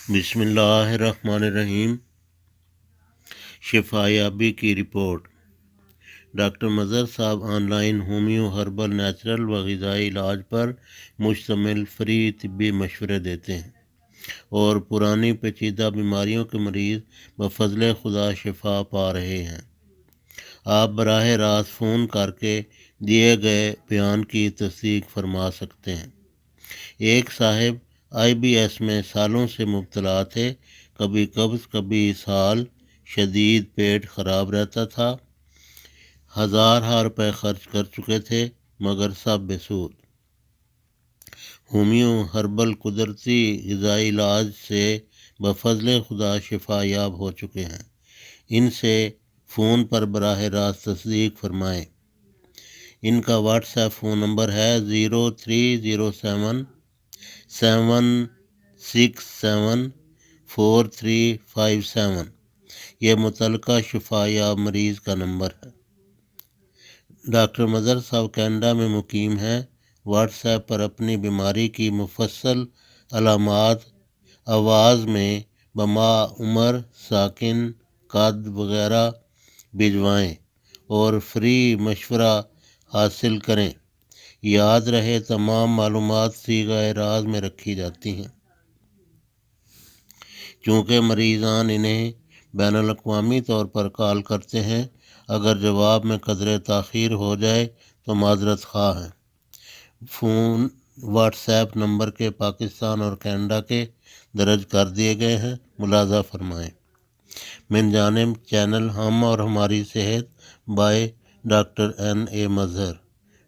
بسم اللہ الرحمن الرحیم۔ شفایابی کی رپورٹ۔ ڈاکٹر مظہر صاحب on line homeo herbal natural و غذائی علاج پر مشتمل فری طبی مشورے دیتے ہیں اور پرانی پیچیدہ بیماریوں کے مریض بفضل خدا شفا پا رہے ہیں۔ آپ براہ راست فون کر کے دیے گئے بیان کی تصدیق فرما سکتے ہیں۔ ایک صاحب IBS میں سالوں سے مبتلا تھے، کبھی قبض کبھی اسہال، شدید پیٹ خراب رہتا تھا، ہزارہ روپے خرچ کر چکے تھے مگر سب بے سود۔ ہومیو ہربل قدرتی غذائی علاج سے بفضل خدا شفا یاب ہو چکے ہیں۔ ان سے فون پر براہ راست تصدیق فرمائیں۔ ان کا واٹس ایپ فون نمبر ہے 0307767437۔ یہ متعلقہ شفا یاب مریض کا نمبر ہے۔ ڈاکٹر مظہر صاحب کینیڈا میں مقیم ہیں۔ واٹس ایپ پر اپنی بیماری کی مفصل علامات آواز میں بما عمر، ساکن، قد وغیرہ بھجوائیں اور فری مشورہ حاصل کریں۔ یاد رہے تمام معلومات صیغہ راز میں رکھی جاتی ہیں۔ چونکہ مریضان انہیں بین الاقوامی طور پر کال کرتے ہیں، اگر جواب میں قدرے تاخیر ہو جائے تو معذرت خواہ ہیں۔ فون واٹس ایپ نمبر کے پاکستان اور کینیڈا کے درج کر دیے گئے ہیں، ملاحظہ فرمائیں۔ من جانب چینل ہم اور ہماری صحت بائے ڈاکٹر NA مظہر۔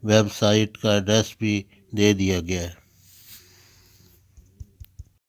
ویب سائٹ کا ایڈریس بھی دے دیا گیا ہے۔